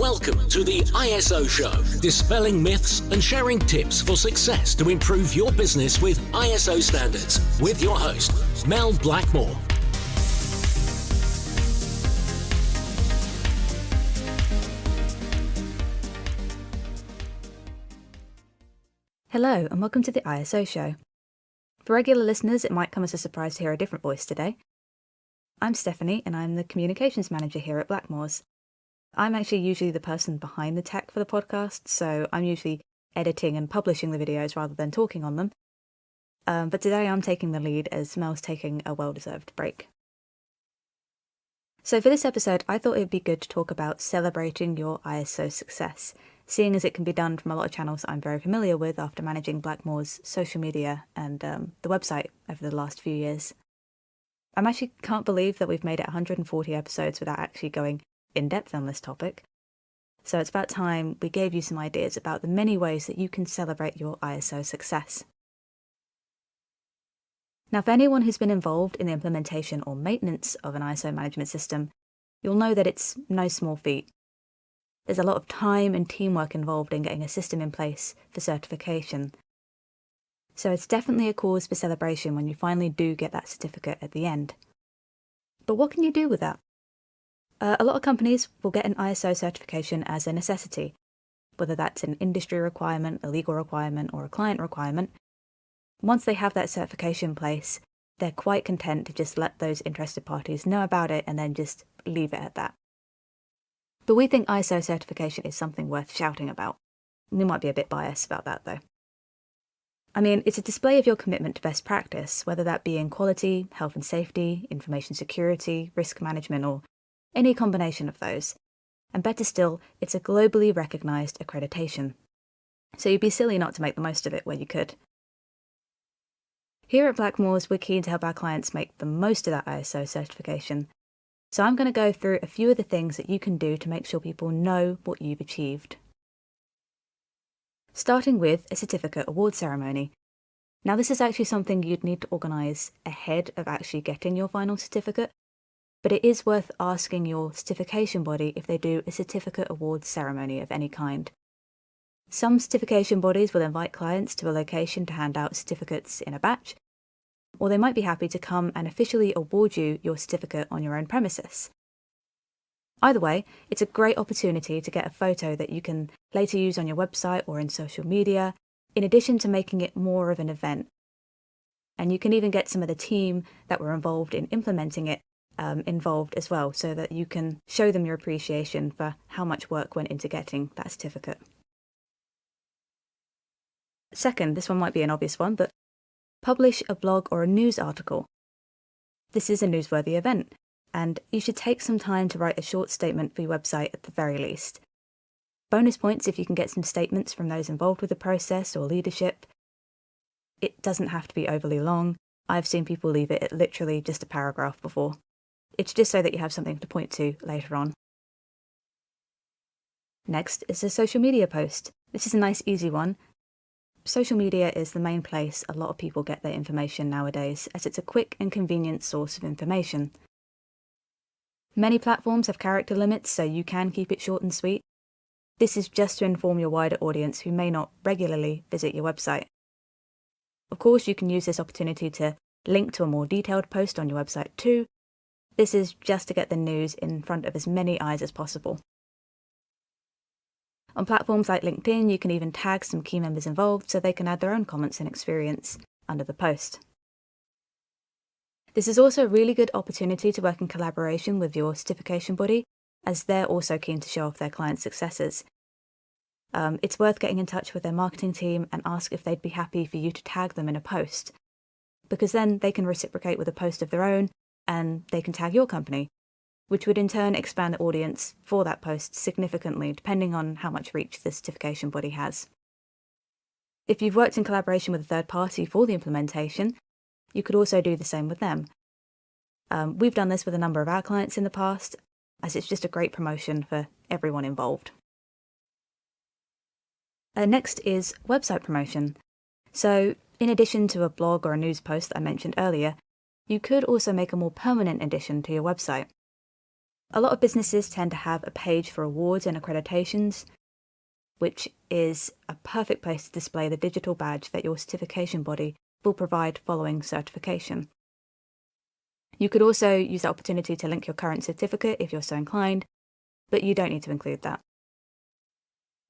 Welcome to the ISO Show, dispelling myths and sharing tips for success to improve your business with ISO standards, with your host, Mel Blackmore. Hello and welcome to the ISO Show. For regular listeners, it might come as a surprise to hear a different voice today. I'm Stephanie and I'm the Communications Manager here at Blackmores. I'm actually usually the person behind the tech for the podcast, so I'm usually editing and publishing the videos rather than talking on them. But today I'm taking the lead as Mel's taking a well-deserved break. So for this episode, I thought it would be good to talk about celebrating your ISO success, seeing as it can be done from a lot of channels that I'm very familiar with after managing Blackmore's social media and the website over the last few years. I actually can't believe that we've made it 140 episodes without actually going in-depth on this topic. So it's about time we gave you some ideas about the many ways that you can celebrate your ISO success. Now, for anyone who's been involved in the implementation or maintenance of an ISO management system, you'll know that it's no small feat. There's a lot of time and teamwork involved in getting a system in place for certification. So it's definitely a cause for celebration when you finally do get that certificate at the end. But what can you do with that? A lot of companies will get an ISO certification as a necessity, whether that's an industry requirement, a legal requirement, or a client requirement. Once they have that certification in place, they're quite content to just let those interested parties know about it and then just leave it at that. But we think ISO certification is something worth shouting about. We might be a bit biased about that though. I mean, it's a display of your commitment to best practice, whether that be in quality, health and safety, information security, risk management, or any combination of those. And better still, it's a globally recognised accreditation. So you'd be silly not to make the most of it where you could. Here at Blackmores, we're keen to help our clients make the most of that ISO certification. So I'm going to go through a few of the things that you can do to make sure people know what you've achieved. Starting with a certificate award ceremony. Now this is actually something you'd need to organise ahead of actually getting your final certificate, but it is worth asking your certification body if they do a certificate award ceremony of any kind. Some certification bodies will invite clients to a location to hand out certificates in a batch, or they might be happy to come and officially award you your certificate on your own premises. Either way, it's a great opportunity to get a photo that you can later use on your website or in social media, in addition to making it more of an event. And you can even get some of the team that were involved in implementing it involved as well, so that you can show them your appreciation for how much work went into getting that certificate. Second, this one might be an obvious one, but publish a blog or a news article. This is a newsworthy event, and you should take some time to write a short statement for your website at the very least. Bonus points if you can get some statements from those involved with the process or leadership. It doesn't have to be overly long. I've seen people leave it at literally just a paragraph before. It's just so that you have something to point to later on. Next is a social media post. This is a nice easy one. Social media is the main place a lot of people get their information nowadays, as it's a quick and convenient source of information. Many platforms have character limits, so you can keep it short and sweet. This is just to inform your wider audience who may not regularly visit your website. Of course, you can use this opportunity to link to a more detailed post on your website too. This is just to get the news in front of as many eyes as possible. On platforms like LinkedIn, you can even tag some key members involved so they can add their own comments and experience under the post. This is also a really good opportunity to work in collaboration with your certification body, as they're also keen to show off their clients' successes. It's worth getting in touch with their marketing team and ask if they'd be happy for you to tag them in a post, because then they can reciprocate with a post of their own and they can tag your company, which would in turn expand the audience for that post significantly depending on how much reach the certification body has. If you've worked in collaboration with a third party for the implementation, you could also do the same with them. We've done this with a number of our clients in the past, as it's just a great promotion for everyone involved. Next is website promotion. So, in addition to a blog or a news post that I mentioned earlier, you could also make a more permanent addition to your website. A lot of businesses tend to have a page for awards and accreditations, which is a perfect place to display the digital badge that your certification body will provide following certification. You could also use the opportunity to link your current certificate if you're so inclined, but you don't need to include that.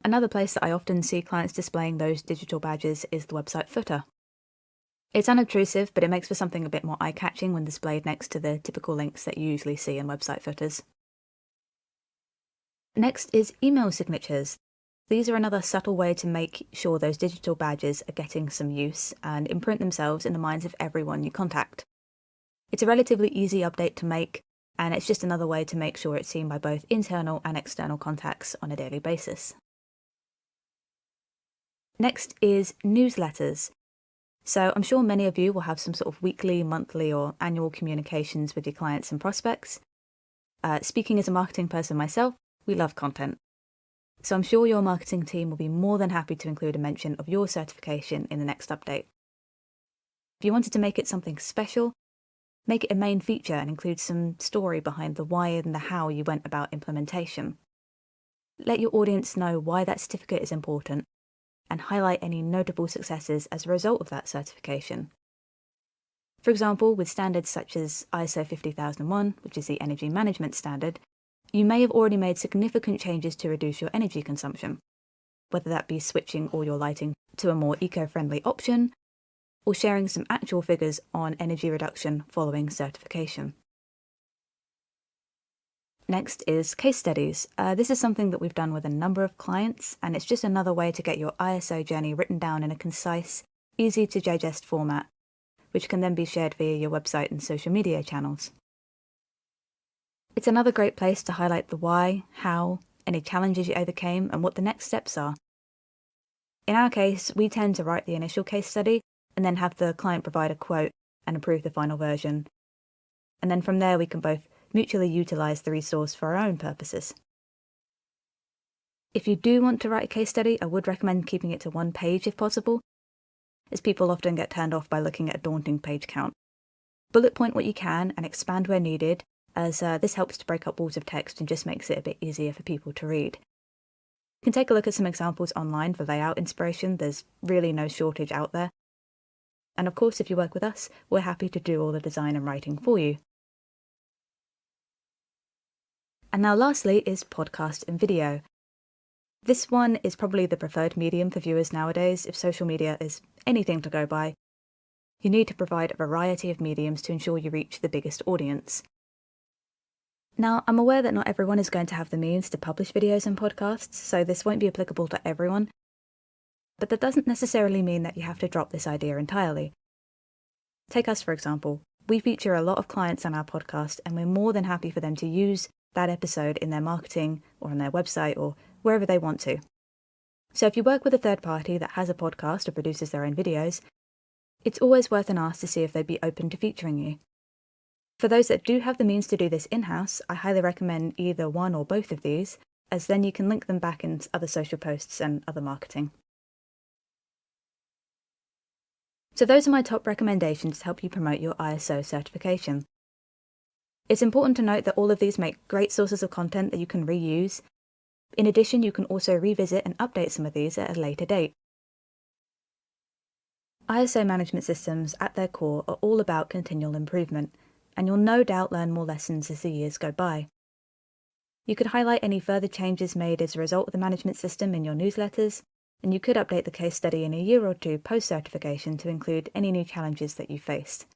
Another place that I often see clients displaying those digital badges is the website footer. It's unobtrusive, but it makes for something a bit more eye-catching when displayed next to the typical links that you usually see in website footers. Next is email signatures. These are another subtle way to make sure those digital badges are getting some use and imprint themselves in the minds of everyone you contact. It's a relatively easy update to make, and it's just another way to make sure it's seen by both internal and external contacts on a daily basis. Next is newsletters. So I'm sure many of you will have some sort of weekly, monthly, or annual communications with your clients and prospects. Speaking as a marketing person myself, we love content. So I'm sure your marketing team will be more than happy to include a mention of your certification in the next update. If you wanted to make it something special, make it a main feature and include some story behind the why and the how you went about implementation. Let your audience know why that certificate is important and highlight any notable successes as a result of that certification. For example, with standards such as ISO 50001, which is the energy management standard, you may have already made significant changes to reduce your energy consumption, whether that be switching all your lighting to a more eco-friendly option, or sharing some actual figures on energy reduction following certification. Next is case studies. This is something that we've done with a number of clients, and it's just another way to get your ISO journey written down in a concise, easy to digest format, which can then be shared via your website and social media channels. It's another great place to highlight the why, how, any challenges you overcame, and what the next steps are. In our case, we tend to write the initial case study and then have the client provide a quote and approve the final version. And then from there we can both mutually utilise the resource for our own purposes. If you do want to write a case study, I would recommend keeping it to one page if possible, as people often get turned off by looking at a daunting page count. Bullet point what you can and expand where needed, as this helps to break up walls of text and just makes it a bit easier for people to read. You can take a look at some examples online for layout inspiration. There's really no shortage out there. And of course, if you work with us, we're happy to do all the design and writing for you. And now lastly is podcast and video. This one is probably the preferred medium for viewers nowadays if social media is anything to go by. You need to provide a variety of mediums to ensure you reach the biggest audience. Now, I'm aware that not everyone is going to have the means to publish videos and podcasts, so this won't be applicable to everyone. But that doesn't necessarily mean that you have to drop this idea entirely. Take us, for example. We feature a lot of clients on our podcast, and we're more than happy for them to use that episode in their marketing or on their website or wherever they want to. So if you work with a third party that has a podcast or produces their own videos, it's always worth an ask to see if they'd be open to featuring you. For those that do have the means to do this in-house, I highly recommend either one or both of these, as then you can link them back in other social posts and other marketing. So those are my top recommendations to help you promote your ISO certification. It's important to note that all of these make great sources of content that you can reuse. In addition, you can also revisit and update some of these at a later date. ISO management systems at their core are all about continual improvement, and you'll no doubt learn more lessons as the years go by. You could highlight any further changes made as a result of the management system in your newsletters, and you could update the case study in a year or two post-certification to include any new challenges that you faced.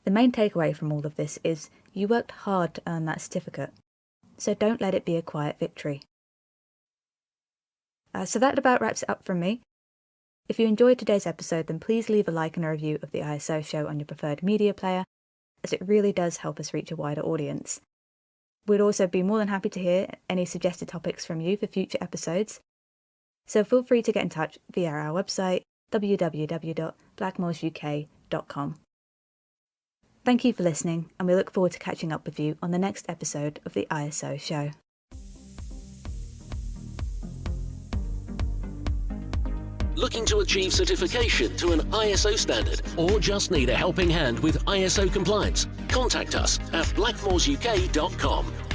The main takeaway from all of this is you worked hard to earn that certificate, so don't let it be a quiet victory. So that about wraps it up from me. If you enjoyed today's episode, then please leave a like and a review of the ISO show on your preferred media player, as it really does help us reach a wider audience. We'd also be more than happy to hear any suggested topics from you for future episodes, so feel free to get in touch via our website, www.blackmoresuk.com. Thank you for listening, and we look forward to catching up with you on the next episode of the ISO show. looking to achieve certification to an ISO standard, or just need a helping hand with ISO compliance? Contact us at blackmoresuk.com.